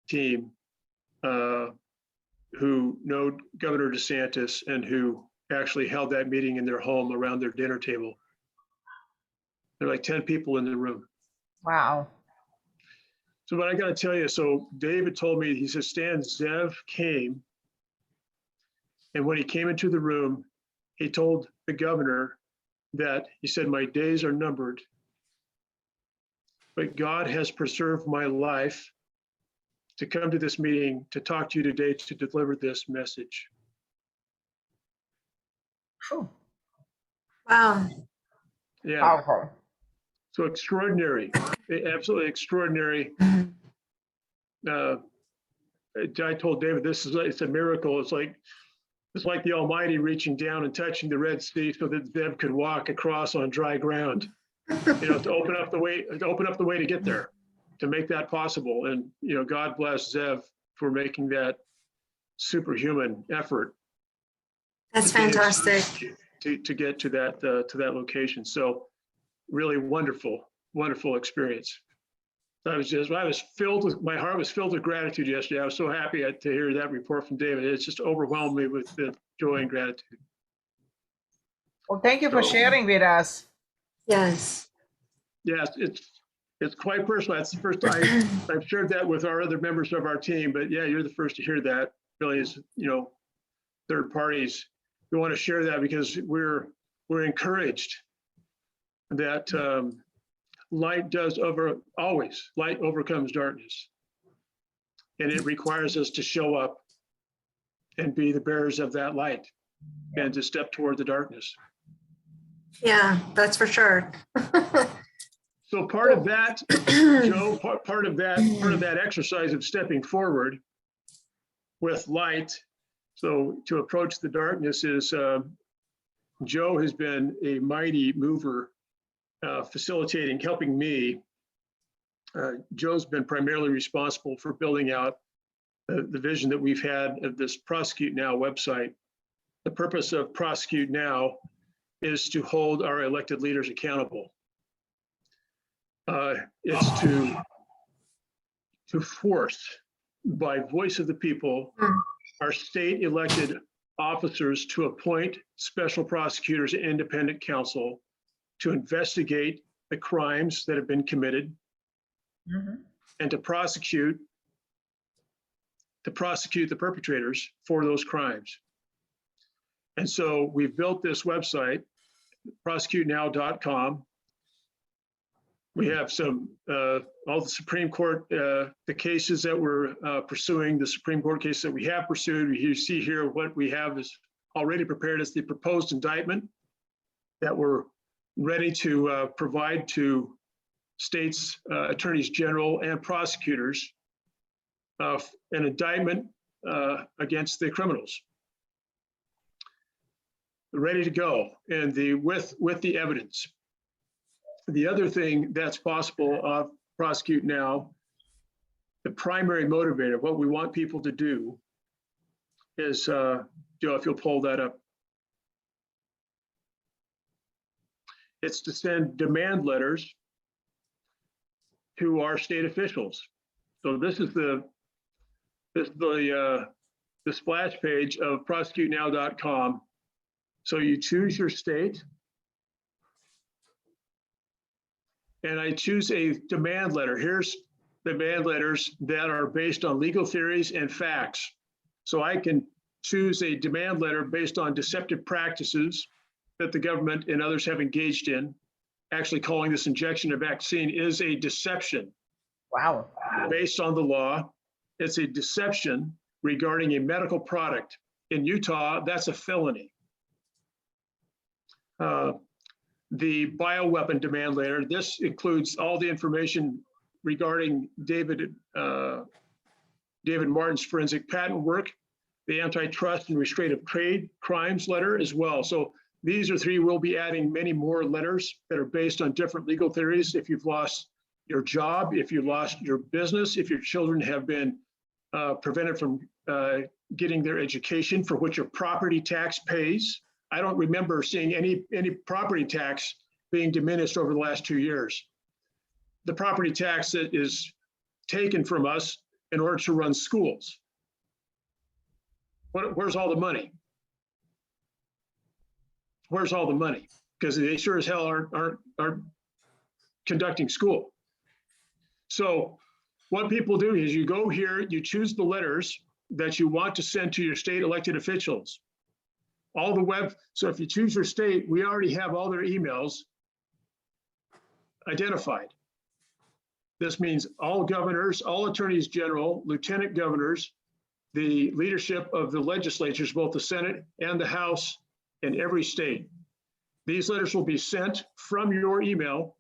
team who know Governor DeSantis and who actually held that meeting in their home around their dinner table. There are like 10 people in the room. Wow. So what I got to tell you, so David told me, he says, Stan, Zev came, and when he came into the room, he told the governor that, he said, my days are numbered, but God has preserved my life to come to this meeting, to talk to you today, to deliver this message. Whew. Wow. Yeah, Powerful. so extraordinary, absolutely extraordinary. I told David, it's a miracle. It's like the Almighty reaching down and touching the Red Sea so that Zev could walk across on dry ground, to open up the way to get there, to make that possible. And, God bless Zev for making that superhuman effort. That's fantastic. To get to that location. So really wonderful experience. My heart was filled with gratitude yesterday. I was so happy to hear that report from David. It's just overwhelmed me with the joy and gratitude. Well, thank you for sharing with us. Yes. Yes, it's quite personal. That's the first time I've shared that with our other members of our team, but yeah, you're the first to hear that. Really is, third parties. We want to share that because we're encouraged that light overcomes darkness, and it requires us to show up and be the bearers of that light and to step toward the darkness. Yeah, that's for sure. So part of that, Joe, part of that exercise of stepping forward with light, so to approach the darkness, is Joe has been a mighty mover, facilitating, helping me. Joe's been primarily responsible for building out the vision that we've had of this Prosecute Now website. The purpose of Prosecute Now is to hold our elected leaders accountable. It's to force, by voice of the people, our state elected officers to appoint special prosecutors and independent counsel to investigate the crimes that have been committed, and to prosecute the perpetrators for those crimes. And so we've built this website, prosecutenow.com. We have some, all the Supreme Court, the cases that we're pursuing, the Supreme Court cases that we have pursued. You see here what we have is already prepared as the proposed indictment that we're ready to provide to states, attorneys general and prosecutors, an indictment against the criminals. Ready to go, and with the evidence. The other thing that's possible of Prosecute Now, the primary motivator, what we want people to do is, Joe, if you'll pull that up, it's to send demand letters to our state officials. So this is the splash page of prosecutenow.com. So you choose your state, and I choose a demand letter. Here's demand letters that are based on legal theories and facts. So I can choose a demand letter based on deceptive practices that the government and others have engaged in. Actually calling this injection of vaccine is a deception. Wow. Based on the law. It's a deception regarding a medical product. In Utah, that's a felony. The bioweapon demand letter, this includes all the information regarding David Martin's forensic patent work, the antitrust and restraint of trade crimes letter as well. So these are three. We'll be adding many more letters that are based on different legal theories. If you've lost your job, if you lost your business, if your children have been prevented from getting their education for which your property tax pays. I don't remember seeing any property tax being diminished over the last 2 years. The property tax that is taken from us in order to run schools. Where's all the money? Where's all the money? Because they sure as hell aren't conducting school. So what people do is you go here, you choose the letters that you want to send to your state elected officials. So if you choose your state, we already have all their emails identified. This means all governors, all attorneys general, lieutenant governors, the leadership of the legislatures, both the Senate and the House in every state. These letters will be sent from your email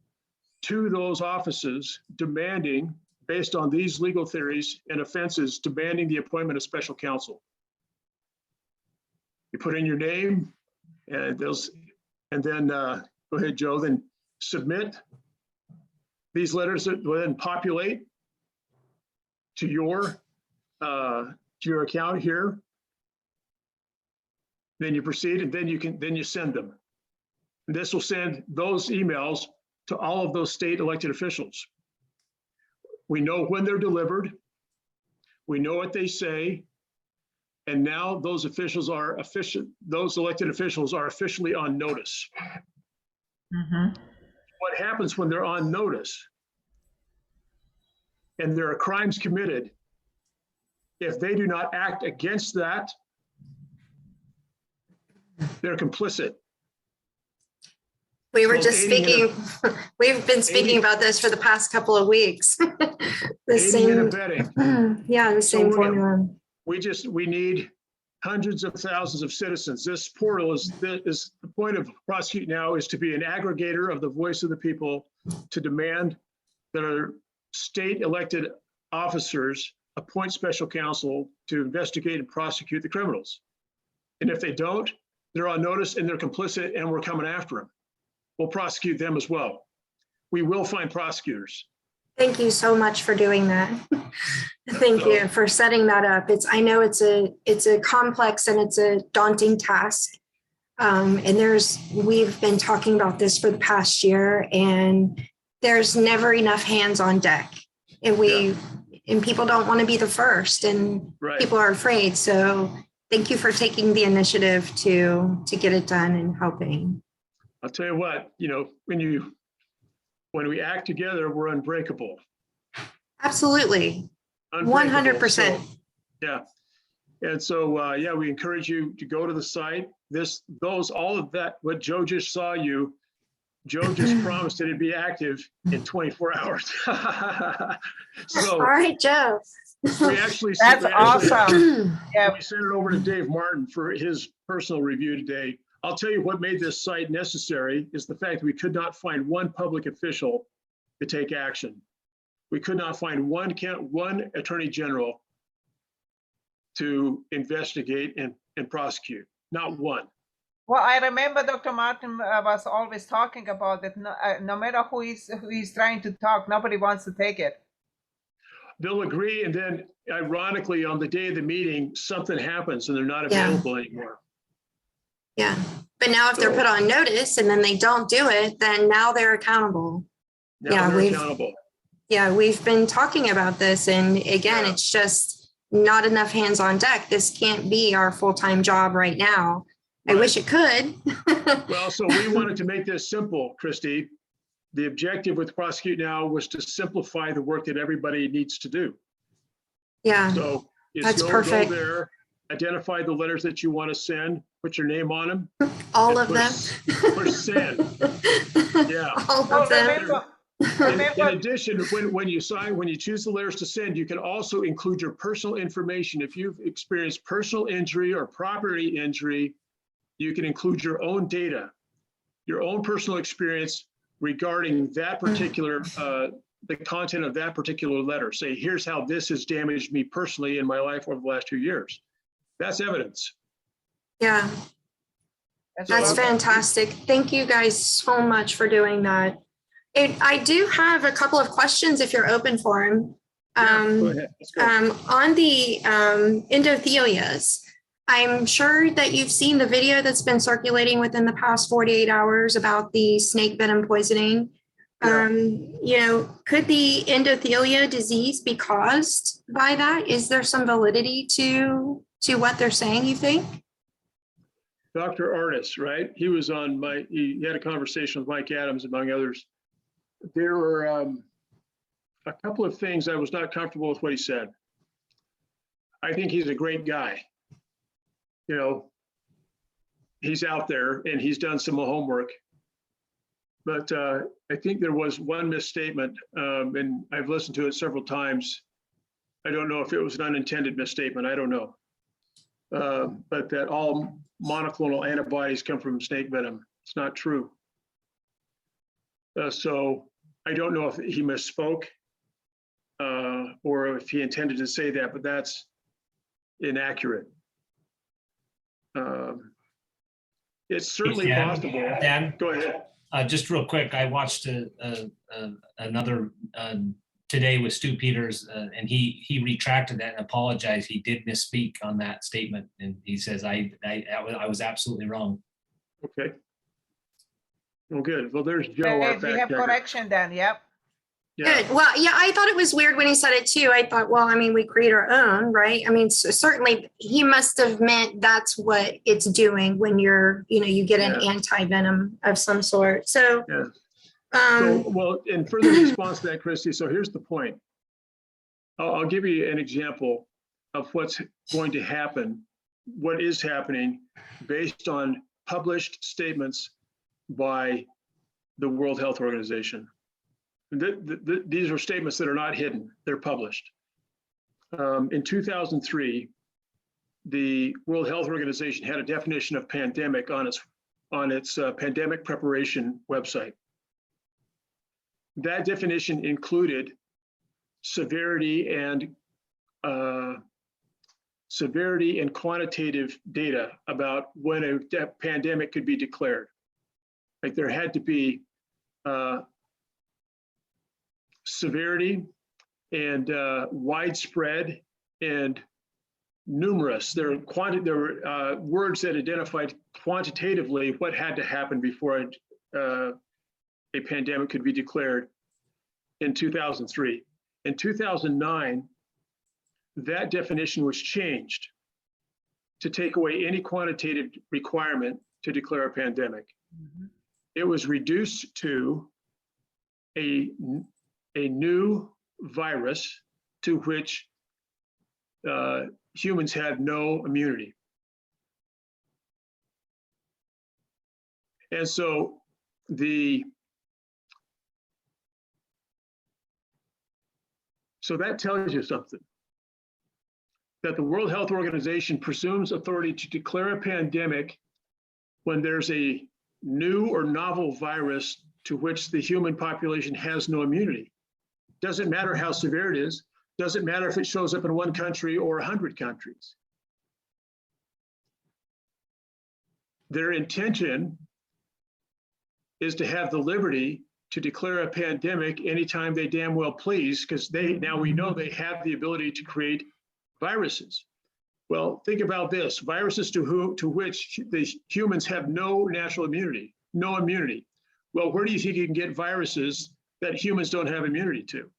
to those offices demanding, based on these legal theories and offenses, demanding the appointment of special counsel. You put in your name and then go ahead, Joe, then submit these letters that will then populate to your account here. Then you proceed, and then you send them. And this will send those emails to all of those state elected officials. We know when they're delivered. We know what they say. And now those elected officials are officially on notice. Mm-hmm. What happens when they're on notice and there are crimes committed, if they do not act against that, they're complicit. We were So just speaking, we've been speaking about this for the past couple of weeks. The aiding and abetting. Yeah, the same formula. We need hundreds of thousands of citizens. This portal is the point of Prosecute Now is to be an aggregator of the voice of the people to demand that our state elected officers appoint special counsel to investigate and prosecute the criminals. And if they don't, they're on notice and they're complicit and we're coming after them. We'll prosecute them as well. We will find prosecutors. Thank you so much for doing that. Thank you for setting that up. I know it's a complex and it's a daunting task. And we've been talking about this for the past year, and there's never enough hands on deck. And people don't want to be the first, and people are afraid. So thank you for taking the initiative to get it done and helping. I'll tell you what, when we act together, we're unbreakable. Absolutely. 100%. Yeah. And so, we encourage you to go to the site. All of that, what Joe just Joe just promised that it'd be active in 24 hours. So, all right, Joe. That's awesome. Yeah. We sent it over to Dave Martin for his personal review today. I'll tell you what made this site necessary is the fact that we could not find one public official to take action. We could not find one attorney general to investigate and prosecute, not one. Well, I remember Dr. Martin was always talking about that. No matter who is trying to talk, nobody wants to take it. They'll agree, and then ironically, on the day of the meeting, something happens and they're not available anymore. Yeah, but now if they're put on notice and then they don't do it, then now they're accountable. We've been talking about this, and again, it's just not enough hands on deck. This can't be our full-time job right now. I wish it could. Well, so we wanted to make this simple, Christy. The objective with Prosecute Now was to simplify the work that everybody needs to do. Yeah, so that's perfect. Go there, identify the letters that you want to send, put your name on them. All of them. Push send. Yeah. All of them. In addition, when you choose the letters to send, you can also include your personal information. If you've experienced personal injury or property injury, you can include your own data, your own personal experience regarding that particular, the content of that particular letter. Say, here's how this has damaged me personally in my life over the last 2 years. That's evidence. Yeah, that's fantastic. Thank you guys so much for doing that. I do have a couple of questions if you're open for them. Go ahead. Let's go. On the endothelias, I'm sure that you've seen the video that's been circulating within the past 48 hours about the snake venom poisoning. Yeah. Could the endothelia disease be caused by that? Is there some validity to what they're saying, you think? Dr. Artis, right? He was on he had a conversation with Mike Adams, among others. There were a couple of things I was not comfortable with what he said. I think he's a great guy. He's out there and he's done some homework. But I think there was one misstatement, and I've listened to it several times. I don't know if it was an unintended misstatement. I don't know. But that all monoclonal antibodies come from snake venom. It's not true. So I don't know if he misspoke or if he intended to say that, but that's inaccurate. It's certainly possible. Dan, go ahead. Just real quick, I watched another today with Stu Peters, and he retracted that and apologized. He did misspeak on that statement, and he says I was absolutely wrong. Okay. Well, good. Well, there's Joe. If you have correction, then yep. Yeah. Good. Well, yeah, I thought it was weird when he said it too. I thought, well, I mean, we create our own, right? I mean, certainly he must have meant that's what it's doing when you get an anti-venom of some sort. So, well, in further response to that, Christy, so here's the point. I'll give you an example of what's going to happen, what is happening based on published statements by the World Health Organization. These are statements that are not hidden, they're published. In 2003, the World Health Organization had a definition of pandemic on its pandemic preparation website. That definition included severity and quantitative data about when a pandemic could be declared. Like there had to be severity and widespread and numerous. There were words that identified quantitatively what had to happen before a pandemic could be declared in 2003. In 2009, that definition was changed to take away any quantitative requirement to declare a pandemic. Mm-hmm. It was reduced to a new virus to which humans had no immunity. And so that tells you something, that the World Health Organization presumes authority to declare a pandemic when there's a new or novel virus to which the human population has no immunity. Doesn't matter how severe it is, doesn't matter if it shows up in one country or 100 countries. Their intention is to have the liberty to declare a pandemic anytime they damn well please, because we know they have the ability to create viruses. Well, think about this: viruses to which the humans have no natural immunity, no immunity. Well, where do you think you can get viruses that humans don't have immunity to?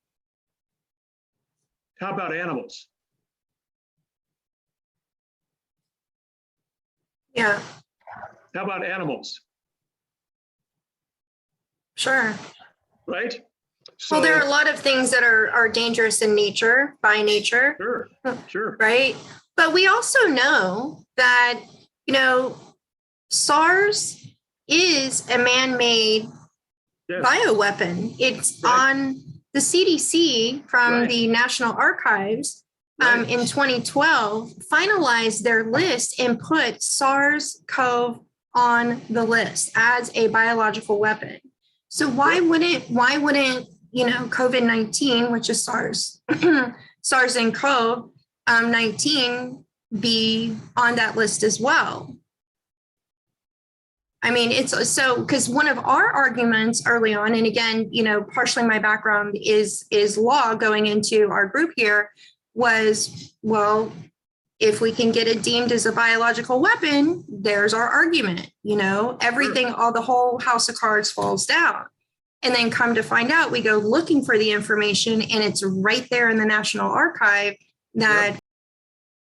How about animals? Yeah. How about animals? Sure. Right? So, well, there are a lot of things that are dangerous in nature, by nature. Sure. Right? But we also know that, SARS is a man-made bioweapon. It's on the CDC from the National Archives in 2012 finalized their list and put SARS-CoV on the list as a biological weapon. So why wouldn't COVID-19, which is SARS, SARS and CoV-19 be on that list as well? I mean, it's so because one of our arguments early on, and again, partially my background is law going into our group here, was, well, if we can get it deemed as a biological weapon, there's our argument, everything, all the whole house of cards falls down. And then come to find out, we go looking for the information and it's right there in the National Archive that